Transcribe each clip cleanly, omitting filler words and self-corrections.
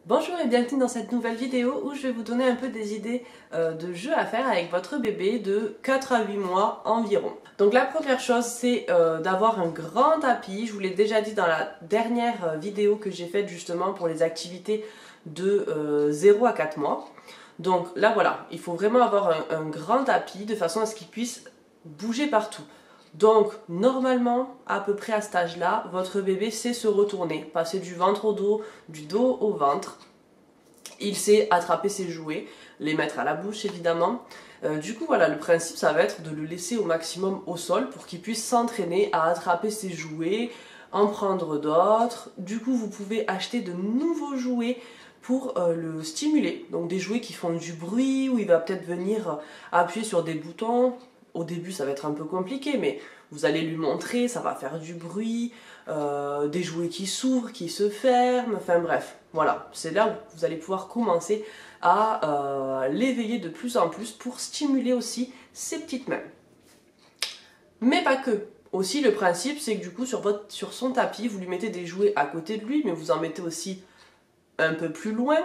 Bonjour et bienvenue dans cette nouvelle vidéo où je vais vous donner un peu des idées de jeux à faire avec votre bébé de 4 à 8 mois environ. Donc la première chose c'est d'avoir un grand tapis. Je vous l'ai déjà dit dans la dernière vidéo que j'ai faite justement pour les activités de 0 à 4 mois. Donc là voilà, il faut vraiment avoir un grand tapis de façon à ce qu'il puisse bouger partout. Donc normalement, à peu près à cet âge-là, votre bébé sait se retourner, passer du ventre au dos, du dos au ventre. Il sait attraper ses jouets, les mettre à la bouche évidemment. Du coup voilà, le principe ça va être de le laisser au maximum au sol pour qu'il puisse s'entraîner à attraper ses jouets, en prendre d'autres. Du coup vous pouvez acheter de nouveaux jouets pour le stimuler. Donc des jouets qui font du bruit, où il va peut-être venir appuyer sur des boutons. Au début ça va être un peu compliqué mais vous allez lui montrer, ça va faire du bruit, des jouets qui s'ouvrent, qui se ferment, enfin bref, voilà. C'est là où vous allez pouvoir commencer à l'éveiller de plus en plus pour stimuler aussi ses petites mains. Mais pas que. Aussi le principe c'est que du coup sur son tapis vous lui mettez des jouets à côté de lui mais vous en mettez aussi un peu plus loin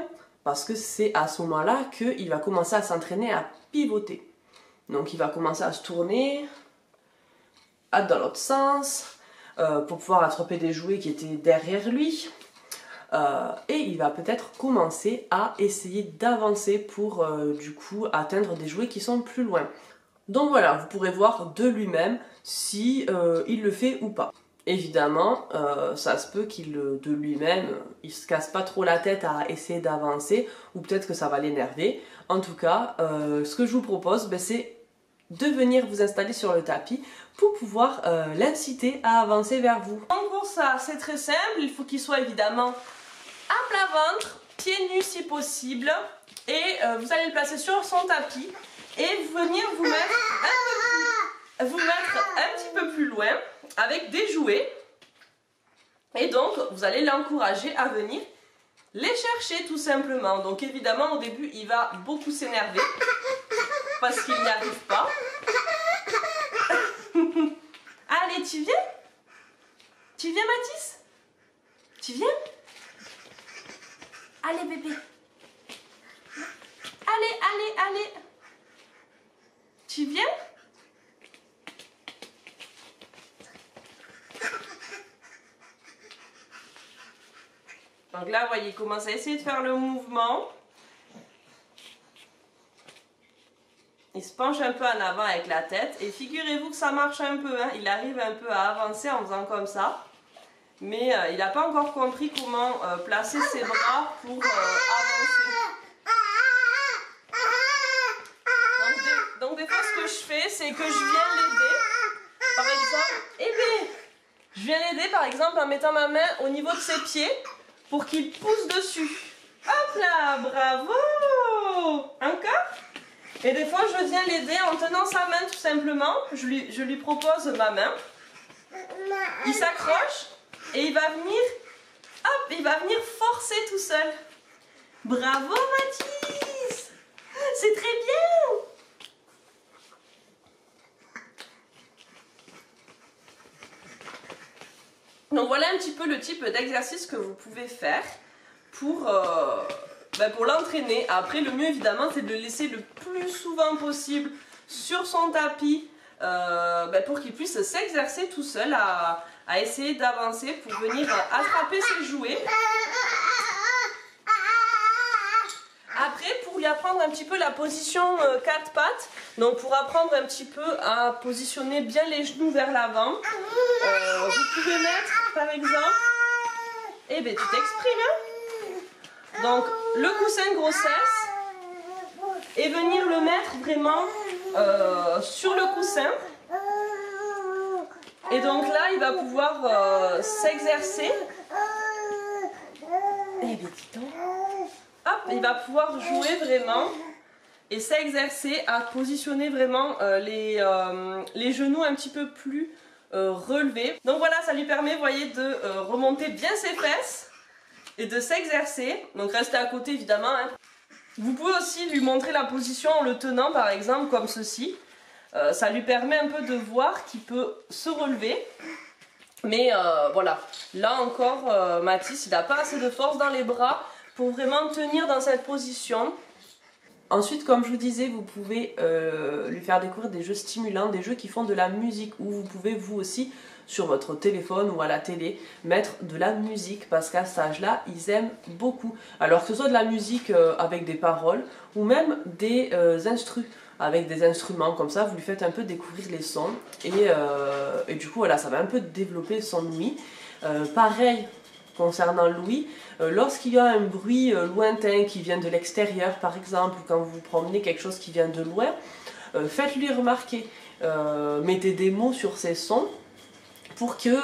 parce que c'est à ce moment-là qu'il va commencer à s'entraîner à pivoter. Donc il va commencer à se tourner dans l'autre sens pour pouvoir attraper des jouets qui étaient derrière lui. Et il va peut-être commencer à essayer d'avancer pour du coup atteindre des jouets qui sont plus loin. Donc voilà, vous pourrez voir de lui-même si il le fait ou pas. Évidemment, ça se peut qu'il de lui-même, il se casse pas trop la tête à essayer d'avancer ou peut-être que ça va l'énerver. En tout cas, ce que je vous propose, c'est de venir vous installer sur le tapis pour pouvoir l'inciter à avancer vers vous. Donc pour ça, c'est très simple, il faut qu'il soit évidemment à plat ventre, pieds nus si possible, et vous allez le placer sur son tapis et venir vous mettre un petit peu plus loin avec des jouets. Et donc vous allez l'encourager à venir les chercher tout simplement. Donc évidemment au début il va beaucoup s'énerver parce qu'il n'y arrive pas. Allez, tu viens? Tu viens Mathis? Tu viens? Allez bébé. Allez, allez, allez. Tu viens? Donc là, vous voyez, il commence à essayer de faire le mouvement. Il se penche un peu en avant avec la tête. Et figurez-vous que ça marche un peu. Hein. Il arrive un peu à avancer en faisant comme ça. Mais il n'a pas encore compris comment placer ses bras pour avancer. Donc des fois, ce que je fais, c'est que je viens l'aider. Par exemple, je viens l'aider par exemple en mettant ma main au niveau de ses pieds pour qu'il pousse dessus. Hop là, bravo! Encore? Et des fois, je viens l'aider en tenant sa main tout simplement. Je lui propose ma main. Il s'accroche et il va venir, hop, il va venir forcer tout seul. Bravo Mathis! C'est très bien! Donc voilà un petit peu le type d'exercice que vous pouvez faire pour l'entraîner. Après le mieux évidemment c'est de le laisser le plus souvent possible sur son tapis pour qu'il puisse s'exercer tout seul à essayer d'avancer pour venir attraper ses jouets. Après pour lui apprendre un petit peu la position 4 pattes, donc pour apprendre un petit peu à positionner bien les genoux vers l'avant, vous pouvez mettre par exemple, tu t'exprimes hein. Donc le coussin grossesse et venir le mettre vraiment sur le coussin. Et donc là il va pouvoir s'exercer. Dis donc. Hop, il va pouvoir jouer vraiment et s'exercer à positionner vraiment les genoux un petit peu plus relevés. Donc voilà, ça lui permet, vous voyez, de remonter bien ses fesses et de s'exercer. Donc restez à côté évidemment. Hein. Vous pouvez aussi lui montrer la position en le tenant par exemple comme ceci. Ça lui permet un peu de voir qu'il peut se relever. Mais voilà, là encore Mathis il n'a pas assez de force dans les bras pour vraiment tenir dans cette position. Ensuite, comme je vous disais, vous pouvez lui faire découvrir des jeux stimulants, des jeux qui font de la musique, ou vous pouvez vous aussi, sur votre téléphone ou à la télé, mettre de la musique, parce qu'à cet âge-là, ils aiment beaucoup. Alors que ce soit de la musique avec des paroles, ou même des avec des instruments comme ça, vous lui faites un peu découvrir les sons, et du coup, voilà, ça va un peu développer son ouïe. Pareil, concernant l'ouïe, lorsqu'il y a un bruit lointain qui vient de l'extérieur, par exemple, quand vous promenez quelque chose qui vient de loin, faites-lui remarquer. Mettez des mots sur ces sons pour que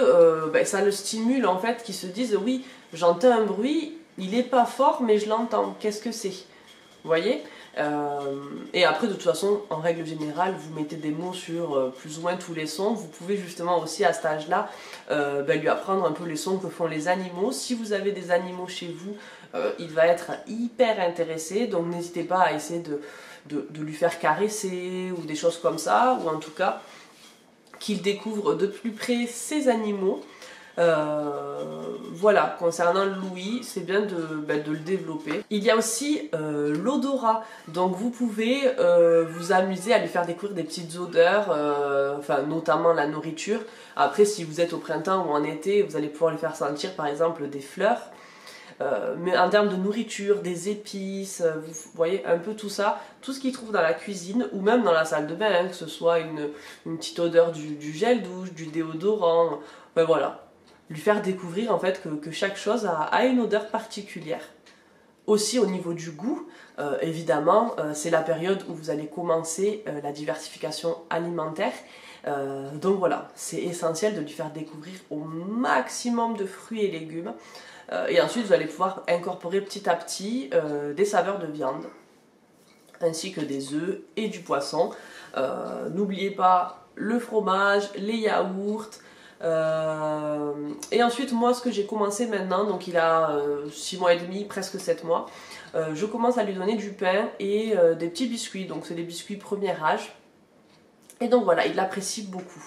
ça le stimule, en fait, qu'il se dise « oui, j'entends un bruit, il n'est pas fort, mais je l'entends, qu'est-ce que c'est ?» Vous voyez? Et après, de toute façon, en règle générale, vous mettez des mots sur plus ou moins tous les sons. Vous pouvez justement aussi à cet âge-là lui apprendre un peu les sons que font les animaux. Si vous avez des animaux chez vous, il va être hyper intéressé. Donc n'hésitez pas à essayer de lui faire caresser ou des choses comme ça. Ou en tout cas, qu'il découvre de plus près ses animaux. Voilà, concernant l'ouïe, c'est bien de le développer. Il y a aussi l'odorat, donc vous pouvez vous amuser à lui faire découvrir des petites odeurs, notamment la nourriture. Après, si vous êtes au printemps ou en été, vous allez pouvoir lui faire sentir par exemple des fleurs. Mais en termes de nourriture, des épices, vous voyez un peu tout ça, tout ce qu'il trouve dans la cuisine ou même dans la salle de bain, hein, que ce soit une petite odeur du gel douche, du déodorant, voilà. Lui faire découvrir en fait que chaque chose a une odeur particulière. Aussi au niveau du goût, évidemment, c'est la période où vous allez commencer la diversification alimentaire. Donc voilà, c'est essentiel de lui faire découvrir au maximum de fruits et légumes. Et ensuite, vous allez pouvoir incorporer petit à petit des saveurs de viande, ainsi que des œufs et du poisson. N'oubliez pas le fromage, les yaourts. Et ensuite, moi, ce que j'ai commencé maintenant, donc il a 6 mois et demi, presque 7 mois, je commence à lui donner du pain et des petits biscuits. Donc, c'est des biscuits premier âge. Et donc voilà, il l'apprécie beaucoup.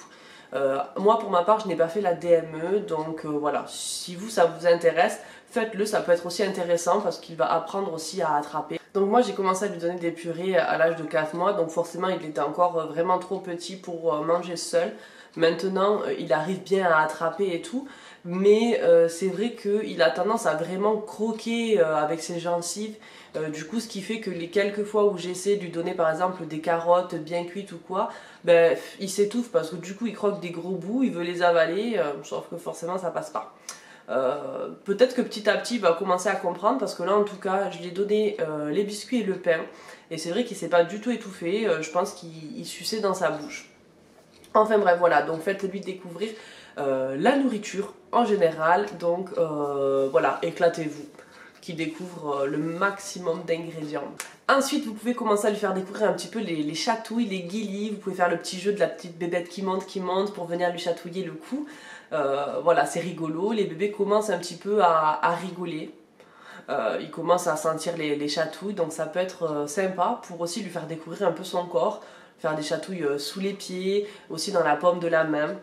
Moi, pour ma part, je n'ai pas fait la DME, donc voilà, si vous, ça vous intéresse, faites-le, ça peut être aussi intéressant parce qu'il va apprendre aussi à attraper. Donc moi, j'ai commencé à lui donner des purées à l'âge de 4 mois, donc forcément, il était encore vraiment trop petit pour manger seul. Maintenant, il arrive bien à attraper et tout, mais c'est vrai qu'il a tendance à vraiment croquer avec ses gencives. Du coup, ce qui fait que les quelques fois où j'essaie de lui donner par exemple des carottes bien cuites ou quoi, il s'étouffe parce que du coup il croque des gros bouts, il veut les avaler, sauf que forcément ça passe pas. Peut-être que petit à petit il va commencer à comprendre parce que là en tout cas je lui ai donné les biscuits et le pain et c'est vrai qu'il s'est pas du tout étouffé, je pense qu'il suçait dans sa bouche. Enfin bref voilà, donc faites-lui découvrir la nourriture en général, donc voilà, éclatez-vous, qui découvre le maximum d'ingrédients. Ensuite, vous pouvez commencer à lui faire découvrir un petit peu les chatouilles, les guilis. Vous pouvez faire le petit jeu de la petite bébête qui monte pour venir lui chatouiller le cou. Voilà, c'est rigolo. Les bébés commencent un petit peu à rigoler. Ils commencent à sentir les chatouilles, donc ça peut être sympa pour aussi lui faire découvrir un peu son corps. Faire des chatouilles sous les pieds, aussi dans la paume de la main.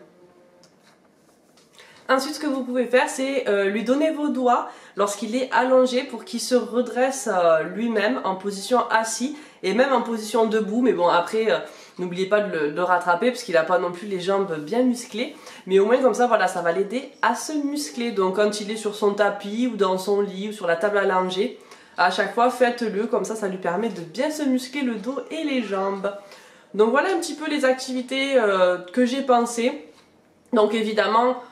Ensuite, ce que vous pouvez faire, c'est lui donner vos doigts lorsqu'il est allongé pour qu'il se redresse lui-même en position assis et même en position debout. Mais bon, après, n'oubliez pas de le rattraper parce qu'il n'a pas non plus les jambes bien musclées. Mais au moins comme ça, voilà, ça va l'aider à se muscler. Donc quand il est sur son tapis ou dans son lit ou sur la table à langer, à chaque fois, faites-le. Comme ça lui permet de bien se muscler le dos et les jambes. Donc voilà un petit peu les activités que j'ai pensées. Donc évidemment,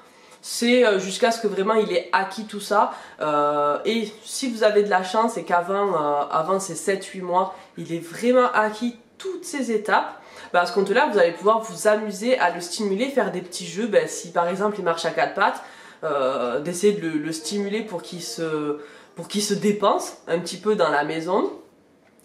c'est jusqu'à ce que vraiment il ait acquis tout ça. Et si vous avez de la chance et qu'avant avant ces 7-8 mois, il est vraiment acquis toutes ces étapes, à ce compte-là, vous allez pouvoir vous amuser à le stimuler, faire des petits jeux. Si par exemple il marche à 4 pattes, d'essayer de le stimuler pour qu'il se dépense un petit peu dans la maison.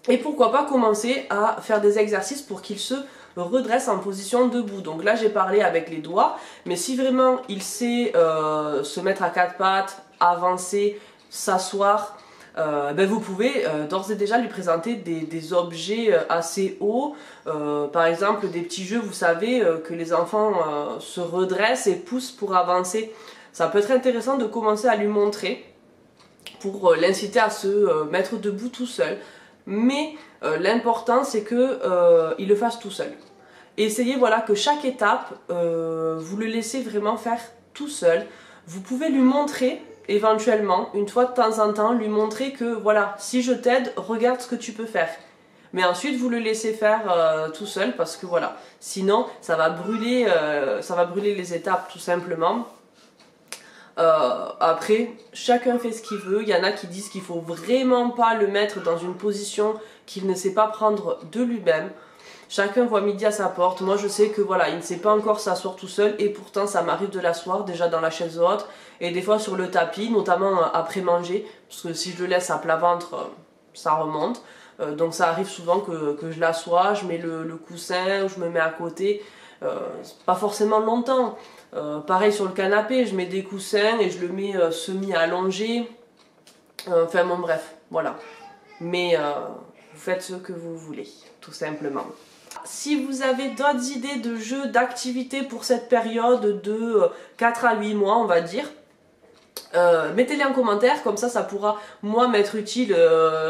Et pourquoi pas commencer à faire des exercices pour qu'il se redresse en position debout. Donc là j'ai parlé avec les doigts, mais si vraiment il sait se mettre à 4 pattes, avancer, s'asseoir, vous pouvez d'ores et déjà lui présenter des objets assez hauts, par exemple des petits jeux, vous savez, que les enfants se redressent et poussent pour avancer. Ça peut être intéressant de commencer à lui montrer. pour l'inciter à se mettre debout tout seul. Mais l'important c'est que il le fasse tout seul. Et essayez voilà, que chaque étape, vous le laissez vraiment faire tout seul. Vous pouvez lui montrer éventuellement, une fois de temps en temps, lui montrer que voilà, si je t'aide, regarde ce que tu peux faire. Mais ensuite vous le laissez faire tout seul parce que voilà, sinon ça va brûler les étapes tout simplement. Après, chacun fait ce qu'il veut. Il y en a qui disent qu'il faut vraiment pas le mettre dans une position qu'il ne sait pas prendre de lui-même. Chacun voit midi à sa porte. Moi je sais que voilà, il ne sait pas encore s'asseoir tout seul et pourtant ça m'arrive de l'asseoir déjà dans la chaise haute et des fois sur le tapis, notamment après manger, parce que si je le laisse à plat ventre, ça remonte. Donc ça arrive souvent que je l'assois, je mets le coussin, je me mets à côté, pas forcément longtemps. Pareil sur le canapé, je mets des coussins et je le mets semi-allongé. Enfin bon bref, voilà. Mais vous faites ce que vous voulez, tout simplement. Si vous avez d'autres idées de jeux, d'activités pour cette période de 4 à 8 mois, on va dire, mettez-les en commentaire, comme ça pourra moi m'être utile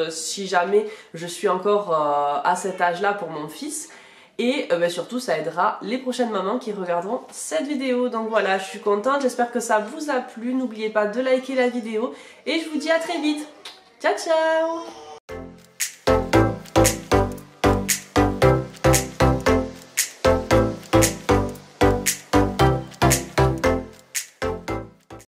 si jamais je suis encore à cet âge-là pour mon fils. Et surtout ça aidera les prochaines mamans qui regarderont cette vidéo. Donc voilà, je suis contente, j'espère que ça vous a plu. N'oubliez pas de liker la vidéo et je vous dis à très vite. Ciao ciao!